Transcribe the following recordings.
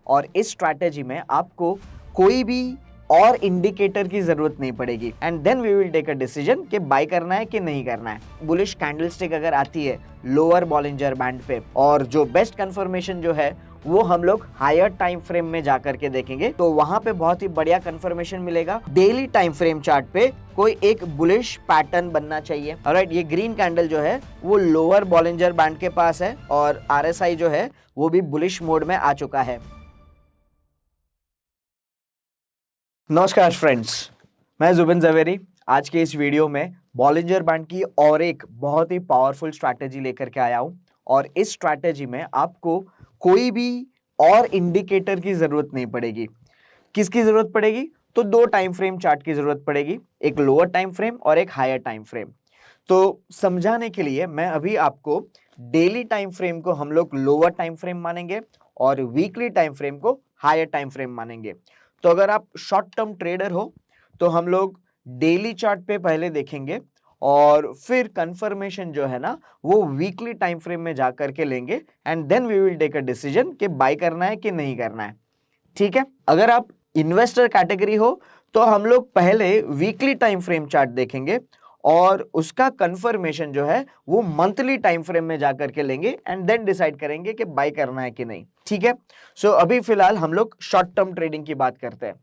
और इस स्ट्रैटेजी में आपको कोई भी और इंडिकेटर की जरूरत नहीं पड़ेगी and then we will take a decision कि बाय करना है कि नहीं करना है। बुलिश कैंडलस्टिक अगर आती है लोअर बॉलिंजर बैंड पे और जो बेस्ट कंफर्मेशन जो है वो हम लोग हायर टाइम फ्रेम में जाकर के देखेंगे तो वहां पे बहुत ही बढ़िया कंफर्मेशन मिलेगा। डेली टाइम फ्रेम चार्ट पे कोई एक बुलिश पैटर्न बनना चाहिए। ऑलराइट, ये ग्रीन कैंडल जो है वो लोअर बॉलिंजर बैंड के पास है और आरएसआई जो है वो भी बुलिश मोड में आ चुका है। नमस्कार फ्रेंड्स, मैं जुबिन जवेरी आज के इस वीडियो में बॉलिंजर बैंड की और एक बहुत ही पावरफुल स्ट्रैटेजी लेकर के आया हूं और इस स्ट्रैटेजी में आपको कोई भी और इंडिकेटर की जरूरत नहीं पड़ेगी। किसकी जरूरत पड़ेगी? तो दो टाइम फ्रेम चार्ट की जरूरत पड़ेगी, एक लोअर टाइम फ्रेम और एक हायर टाइम फ्रेम। तो समझाने के लिए मैं अभी आपको डेली टाइम फ्रेम को हम लोग लोअर टाइम फ्रेम मानेंगे और वीकली टाइम फ्रेम को हायर टाइम फ्रेम मानेंगे। तो अगर आप शॉर्ट टर्म ट्रेडर हो तो हम लोग डेली चार्ट पे पहले देखेंगे और फिर कंफर्मेशन जो है ना वो वीकली टाइम फ्रेम में जाकर के लेंगे and then we will take a decision कि बाय करना है कि नहीं करना है। ठीक है, अगर आप इन्वेस्टर कैटेगरी हो तो हम लोग पहले वीकली टाइम फ्रेम चार्ट देखेंगे और उसका कंफर्मेशन जो है वो मंथली टाइम फ्रेम में जाकर के लेंगे एंड देन डिसाइड करेंगे कि बाय करना है कि नहीं। ठीक है, सो अभी फिलहाल हम लोग शॉर्ट टर्म ट्रेडिंग की बात करते हैं।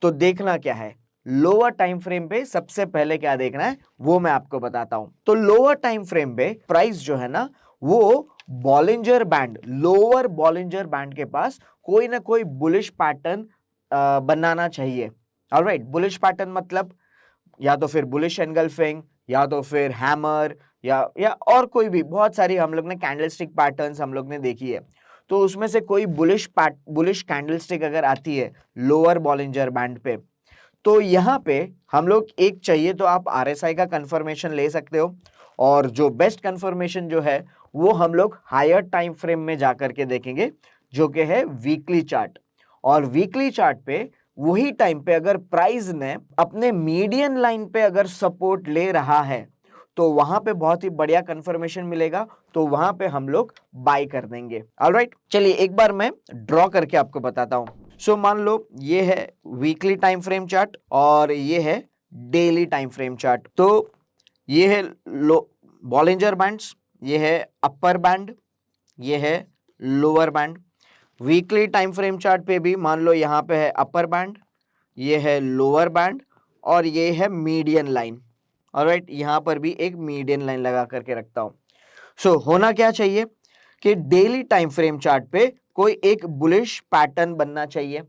तो देखना क्या है, लोअर टाइम फ्रेम पे सबसे पहले क्या देखना है वो मैं आपको बताता हूं। तो लोअर टाइम फ्रेम पे प्राइस जो है ना वो Bollinger band, lower Bollinger band के पास कोई ना कोई बुलिश पैटर्न बनाना चाहिए। ऑलराइट, बुलिश पैटर्न मतलब या तो फिर बुलिश एनगल्फिंग या तो फिर हैमर या और कोई भी, बहुत सारी हम लोग ने कैंडलस्टिक पैटर्न्स हम लोग ने देखी है। तो उसमें से कोई बुलिश कैंडलस्टिक अगर आती है लोअर बॉलिंजर बैंड पे तो यहाँ पे हम लोग एक चाहिए तो आप आरएसआई का कंफर्मेशन ले सकते हो और जो बेस्ट कंफर्मेशन जो है वो हम लोग हायर टाइम फ्रेम में जाकर के देखेंगे जो कि है वीकली चार्ट। और वीकली चार्ट पे वही टाइम पे अगर प्राइस ने अपने मीडियन लाइन पे अगर सपोर्ट ले रहा है तो वहां पे बहुत ही बढ़िया कंफर्मेशन मिलेगा, तो वहां पे हम लोग बाय कर देंगे। ऑलराइट, चलिए एक बार मैं ड्रॉ करके आपको बताता हूं। सो मान लो ये है वीकली टाइम फ्रेम चार्ट और ये है डेली टाइम फ्रेम चार्ट। तो ये है लो बॉलिंजर बैंड्स, ये है अपर बैंड, ये है lower band. Weekly time frame chart पे भी मान लो यहाँ पे है अपर बैंड, ये है लोअर बैंड और ये है मीडियन लाइन। ऑलराइट, यहाँ पर भी एक मीडियन लाइन लगा करके रखता हूं। सो होना क्या चाहिए कि डेली टाइम फ्रेम चार्ट पे कोई एक बुलिश पैटर्न बनना चाहिए।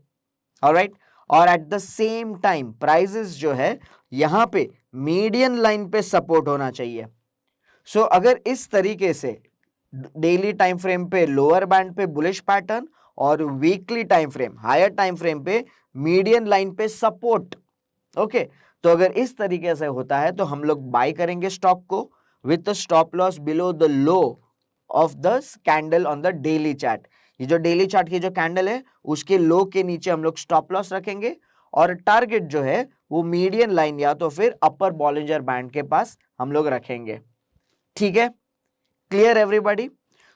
ऑलराइट, और at the same time prices जो है यहां पे मीडियन लाइन पे सपोर्ट होना चाहिए। सो अगर इस तरीके से डेली टाइम फ्रेम पे लोअर बैंड पे बुलिश पैटर्न और weekly time frame higher time frame पे मीडियन लाइन पे सपोर्ट, ओके, तो अगर इस तरीके से होता है तो हम लोग बाय करेंगे स्टॉक को with stop loss below the low of the candle on the daily chart. ये जो डेली चार्ट की जो कैंडल है उसके लो के नीचे हम लोग स्टॉप लॉस रखेंगे और टारगेट जो है वो मीडियन लाइन या तो फिर अपर बॉलिंजर बैंड के पास हम लोग रखेंगे। ठीक है, क्लियर एवरीबॉडी?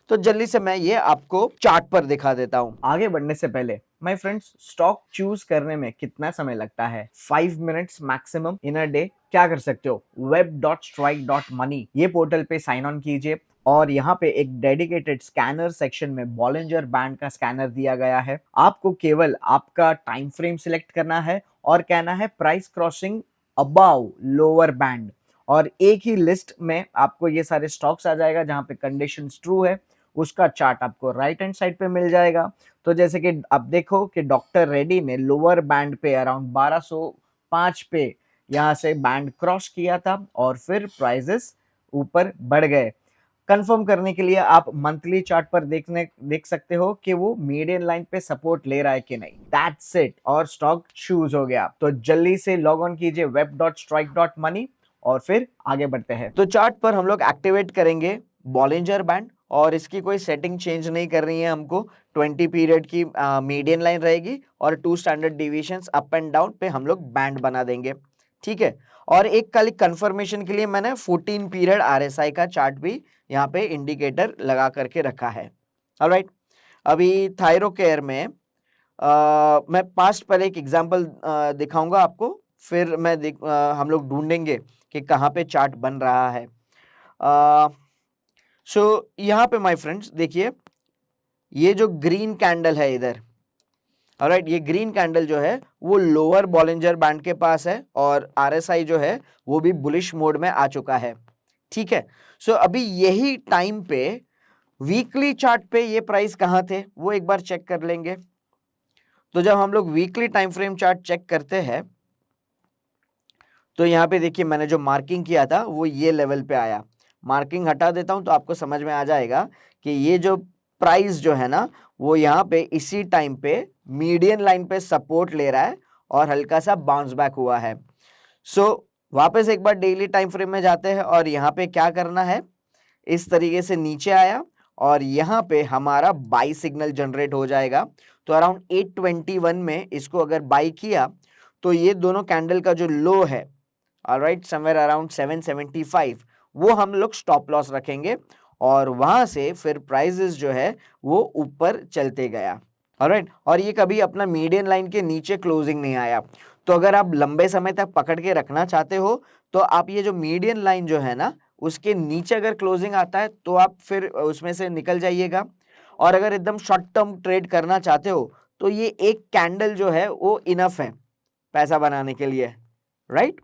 तो जल्दी से मैं ये आपको चार्ट पर दिखा देता हूं। आगे बढ़ने से पहले माय फ्रेंड्स, स्टॉक चूज करने में कितना समय लगता है? 5 minutes maximum in a day. क्या कर सकते हो, web.strike.money ये पोर्टल पे साइन ऑन कीजिए और यहाँ पे एक डेडिकेटेड स्कैनर सेक्शन में बॉलिंजर बैंड का स्कैनर दिया गया है। आपको केवल आपका टाइम फ्रेम सिलेक्ट करना है और कहना है price crossing above lower band और एक ही लिस्ट में आपको ये सारे स्टॉक्स आ जाएगा जहां पे कंडीशंस ट्रू है उसका चार्ट आपको राइट हैंड साइड पे मिल जाएगा। तो जैसे कि आप देखो कि डॉक्टर रेड्डी ने लोअर बैंड पे अराउंड 1205 पे यहाँ से बैंड क्रॉस किया था और फिर प्राइजेस ऊपर बढ़ गए। कंफर्म करने के लिए आप मंथली चार्ट पर देख सकते हो कि वो मीडियन लाइन पे सपोर्ट ले रहा है कि नहीं। दैट्स इट, और स्टॉक चूज हो गया। तो जल्दी से लॉग ऑन कीजिए web.strike.money और फिर आगे बढ़ते हैं। तो चार्ट पर हम लोग एक्टिवेट करेंगे बॉलिंजर बैंड और इसकी कोई सेटिंग चेंज नहीं करनी है हमको। 20 पीरियड की मीडियन लाइन रहेगी और 2 standard deviations up and down पे हम लोग बैंड बना देंगे। ठीक है, और एक खाली कंफर्मेशन के लिए मैंने 14 पीरियड आरएसआई का चार्ट भी यहाँ पे इंडिकेटर लगा करके रखा है। ऑलराइट, अभी थायरोकेयर में मैं पास्ट पहले एक एग्जांपल दिखाऊंगा आपको, फिर हम लोग ढूंढेंगे कि कहाँ पे चार्ट बन रहा है। सो यहाँ पे माय फ्रेंड्स देखिए, ये जो ग्रीन कैंडल है इधर, ऑलराइट, ये ग्रीन कैंडल जो है वो लोअर बॉलिंजर बैंड के पास है और आरएसआई जो है वो भी बुलिश मोड में आ चुका है। ठीक है, सो अभी यही टाइम पे वीकली चार्ट पे ये प्राइस कहां थे वो एक बार चेक कर लेंगे। तो जब हम लोग weekly time frame chart check करते हैं तो यहां पे देखिए मैंने जो मार्किंग किया था वो ये लेवल पे आया। मार्किंग हटा देता हूं तो आपको समझ में आ जाएगा कि ये जो प्राइस जो है ना वो यहाँ पे इसी टाइम पे मीडियन लाइन पे सपोर्ट ले रहा है और हल्का सा बाउंस बैक हुआ है। सो वापस एक बार डेली टाइम फ्रेम में जाते हैं और यहाँ पे क्या करना है, इस तरीके से नीचे आया और यहाँ पे हमारा बाई सिग्नल जनरेट हो जाएगा। तो अराउंड 821 में इसको अगर बाई किया तो ये दोनों कैंडल का जो लो है, ऑलराइट, समवेयर अराउंड 775, वो हम लोग स्टॉप लॉस रखेंगे और वहां से फिर प्राइजेस जो है वो ऊपर चलते गया। ऑलराइट, और ये कभी अपना मीडियन लाइन के नीचे क्लोजिंग नहीं आया। तो अगर आप लंबे समय तक पकड़ के रखना चाहते हो तो आप ये जो मीडियन लाइन जो है ना उसके नीचे अगर क्लोजिंग आता है तो आप फिर उसमें से निकल जाइएगा। और अगर एकदम शॉर्ट टर्म ट्रेड करना चाहते हो तो ये एक कैंडल जो है वो इनफ है पैसा बनाने के लिए, राइट।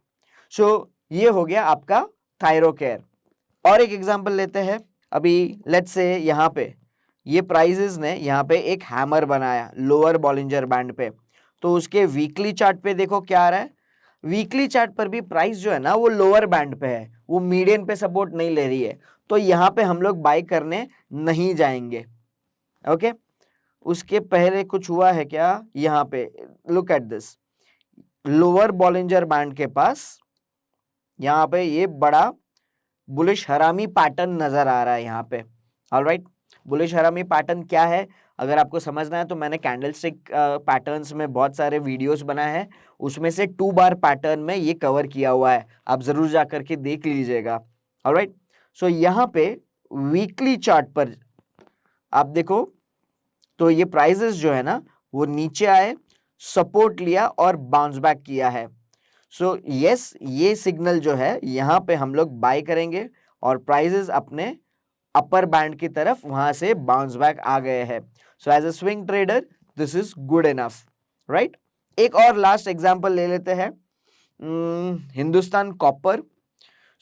सो ये हो गया आपका थायरोकेयर। और एक एग्जांपल लेते हैं। अभी लेट्स से यहाँ पे ये प्राइजेस ने यहाँ पे एक हैमर बनाया लोअर बॉलिंजर बैंड पे, तो उसके वीकली चार्ट पे देखो क्या आ रहा है। वीकली चार्ट पर भी प्राइस जो है ना वो लोअर बैंड पे है, वो मीडियन पे सपोर्ट नहीं ले रही है, तो यहाँ पे हम लोग बाय करने नहीं जाएंगे। ओके, उसके पहले कुछ हुआ है क्या, यहाँ पे look at this, lower Bollinger band के पास यहाँ पे ये बड़ा बुलिश हरामी पैटर्न नजर आ रहा है यहाँ पे। ऑलराइट, बुलिश हरामी पैटर्न क्या है अगर आपको समझना है तो मैंने कैंडलस्टिक पैटर्न्स में बहुत सारे वीडियोस बनाए हैं, उसमें से 2 बार पैटर्न में ये कवर किया हुआ है, आप जरूर जाकर के देख लीजिएगा। ऑलराइट, सो यहाँ पे वीकली चार्ट पर आप देखो तो ये प्राइजेस जो है ना वो नीचे आए, सपोर्ट लिया और बाउंस बैक किया है। सो यस, ये सिग्नल जो है यहाँ पे हम लोग बाय करेंगे और प्राइजेस अपने अपर बैंड की तरफ वहां से बाउंस बैक आ गए हैं। So as a swing trader this is good enough, right. एक और लास्ट एग्जांपल ले लेते हैं, Hindustan Copper.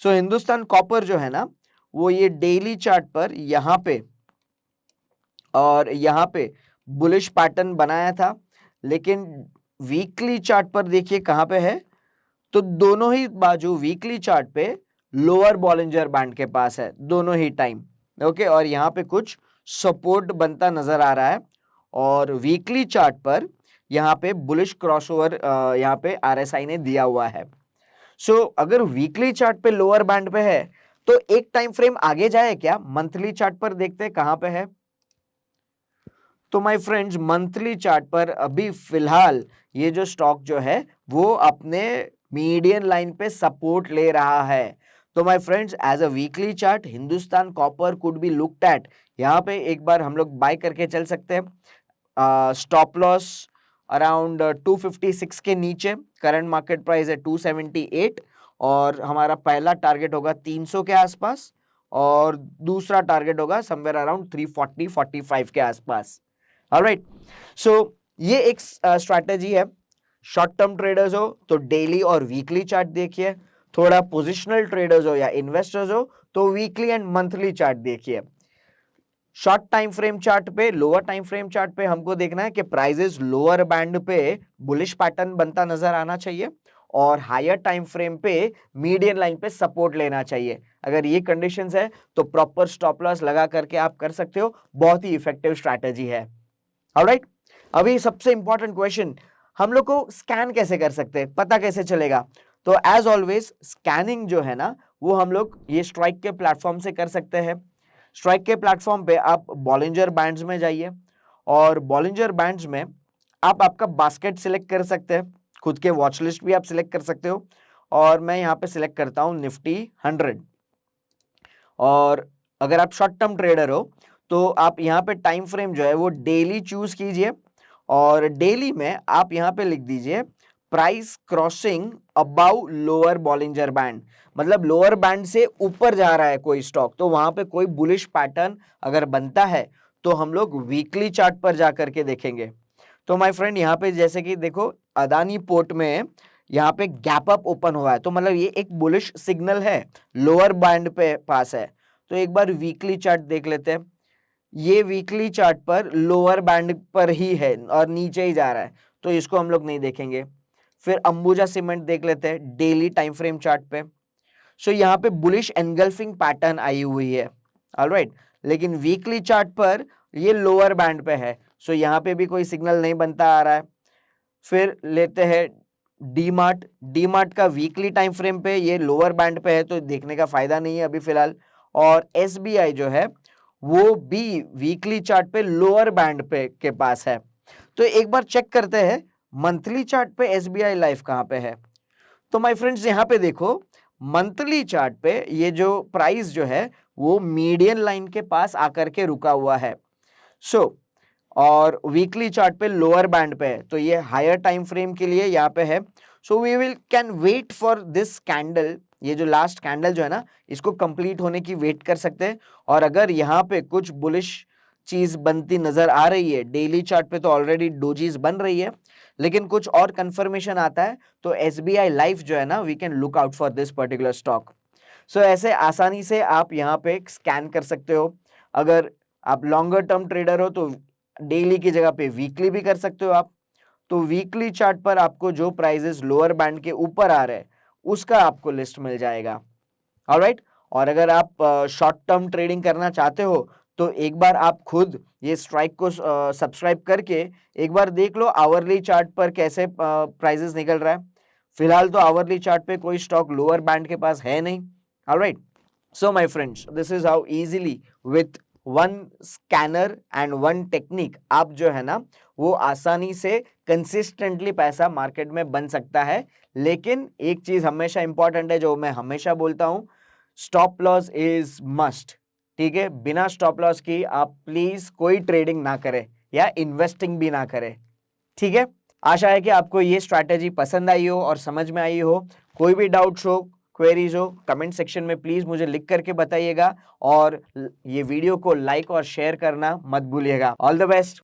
So Hindustan Copper जो है ना वो ये डेली चार्ट पर यहाँ पे और यहाँ पे बुलिश पैटर्न बनाया था, लेकिन वीकली चार्ट पर देखिए कहां पे है, तो दोनों ही बाजू वीकली चार्ट पे लोअर बॉलिंजर बैंड के पास है दोनों ही टाइम। ओके, और यहाँ पे कुछ सपोर्ट बनता नजर आ रहा है और वीकली चार्ट पर यहाँ पे बुलिश क्रॉसओवर यहाँ पे आरएसआई ने दिया हुआ है। सो अगर वीकली चार्ट पे लोअर बैंड पे है तो एक टाइम फ्रेम आगे जाए क्या, मंथली चार्ट पर देखते हैं कहां पे है। तो माय फ्रेंड्स मंथली चार्ट पर अभी फिलहाल ये जो स्टॉक जो है वो अपने मीडियन लाइन पे सपोर्ट ले रहा है। तो my friends as a weekly chart Hindustan Copper could be looked at, यहाँ पे एक बार हम लोग बाय करके चल सकते हैं। स्टॉप लॉस अराउंड 256 के नीचे, करंट मार्केट प्राइस है 278 और हमारा पहला टारगेट होगा 300 के आसपास और दूसरा टारगेट होगा समवेयर अराउंड 340-45 के आसपास। ऑलराइट, सो ये एक स्ट्रैटेजी है। शॉर्ट टर्म ट्रेडर्स हो तो डेली और वीकली चार्ट देखिए, थोड़ा पोजिशनल ट्रेडर्स हो या इन्वेस्टर्स हो तो वीकली एंड मंथली चार्ट देखिए। शॉर्ट टाइम फ्रेम चार्ट पे, लोअर टाइम फ्रेम चार्ट पे हमको देखना है कि प्राइजेस लोअर बैंड पे बुलिश पैटर्न बनता नजर आना चाहिए और हायर टाइम फ्रेम पे मीडियन लाइन पे सपोर्ट लेना चाहिए। अगर ये कंडीशंस है तो प्रॉपर स्टॉप लॉस लगा करके आप कर सकते हो, बहुत ही इफेक्टिव स्ट्रैटेजी है। ऑलराइट, अभी सबसे इंपॉर्टेंट क्वेश्चन, हम लोग को स्कैन कैसे कर सकते हैं, पता कैसे चलेगा। तो एज ऑलवेज स्कैनिंग जो है ना वो हम लोग ये स्ट्राइक के प्लेटफॉर्म से कर सकते हैं। स्ट्राइक के प्लेटफॉर्म पे आप बॉलिंजर बैंड्स में जाइए और बॉलिंजर बैंड्स में आप आपका बास्केट सिलेक्ट कर सकते हैं, खुद के वॉच लिस्ट भी आप सिलेक्ट कर सकते हो और मैं यहाँ पे सिलेक्ट करता हूँ निफ्टी 100। और अगर आप शॉर्ट टर्म ट्रेडर हो तो आप यहाँ पे टाइम फ्रेम जो है वो डेली चूज कीजिए और डेली में आप यहाँ पे लिख दीजिए price crossing above lower Bollinger band, मतलब लोअर बैंड से ऊपर जा रहा है कोई स्टॉक, तो वहां पे कोई बुलिश पैटर्न अगर बनता है तो हम लोग वीकली चार्ट पर जाकर के देखेंगे। तो माय फ्रेंड यहाँ पे जैसे कि देखो अदानी पोर्ट में यहाँ पे गैप अप ओपन हुआ है, तो मतलब ये एक बुलिश सिग्नल है, लोअर बैंड पे पास है। तो एक बार वीकली चार्ट देख लेते हैं। ये वीकली चार्ट पर लोअर बैंड पर ही है और नीचे ही जा रहा है, तो इसको हम लोग नहीं देखेंगे। फिर अंबुजा सीमेंट देख लेते हैं डेली टाइम फ्रेम चार्ट पे। सो यहाँ पे बुलिश एनगल्फिंग पैटर्न आई हुई है, ऑलराइट, लेकिन वीकली चार्ट पर ये लोअर बैंड पे है, सो यहाँ पे भी कोई सिग्नल नहीं बनता आ रहा है। फिर लेते हैं डीमार्ट। डीमार्ट का वीकली टाइम फ्रेम पे ये लोअर बैंड पे है, तो देखने का फायदा नहीं है अभी फिलहाल। और एसबीआई जो है वो भी वीकली चार्ट पे लोअर बैंड पे के पास है। तो एक बार चेक करते हैं मंथली चार्ट पे एसबीआई लाइफ कहाँ पे है। तो माय फ्रेंड्स यहाँ पे देखो मंथली चार्ट पे ये जो प्राइस जो है वो मीडियन लाइन के पास आकर के रुका हुआ है। सो और वीकली चार्ट पे लोअर बैंड पे है, तो ये हायर टाइम फ्रेम के लिए यहाँ पे है। So we will can wait for this candle, ये जो लास्ट कैंडल जो है ना इसको कंप्लीट होने की वेट कर सकते हैं। और अगर यहाँ पे कुछ बुलिश चीज बनती नजर आ रही है, डेली चार्ट पे तो ऑलरेडी डोजीज बन रही है, लेकिन कुछ और कंफर्मेशन आता है तो एसबीआई लाइफ जो है ना we can look out for this particular stock. So ऐसे आसानी से आप यहाँ पे स्कैन कर सकते हो। अगर आप लॉन्गर टर्म ट्रेडर हो तो डेली की जगह पे वीकली भी कर सकते हो आप। तो वीकली चार्ट पर आपको जो प्राइजेस लोअर बैंड के ऊपर आ रहे हैं उसका आपको लिस्ट मिल जाएगा, ऑलराइट। और अगर आप शॉर्ट टर्म ट्रेडिंग करना चाहते हो तो एक बार आप खुद ये स्ट्राइक को सब्सक्राइब करके एक बार देख लो आवरली चार्ट पर कैसे प्राइजेस निकल रहा है। फिलहाल तो आवरली चार्ट पे कोई स्टॉक लोअर बैंड के पास है नहीं, alright. So my friends, this is how easily with one scanner and one technique आप जो है ना वो आसानी से कंसिस्टेंटली पैसा मार्केट में बन सकता है। लेकिन एक चीज हमेशा इंपॉर्टेंट है जो मैं हमेशा बोलता हूं, स्टॉप लॉस इज मस्ट। ठीक है, बिना स्टॉप लॉस की आप प्लीज कोई ट्रेडिंग ना करें या इन्वेस्टिंग भी ना करें। ठीक है, आशा है कि आपको ये स्ट्रैटेजी पसंद आई हो और समझ में आई हो। कोई भी डाउट्स हो, क्वेरीज हो, कमेंट सेक्शन में प्लीज मुझे लिख करके बताइएगा और ये वीडियो को लाइक और शेयर करना मत भूलिएगा। All the best.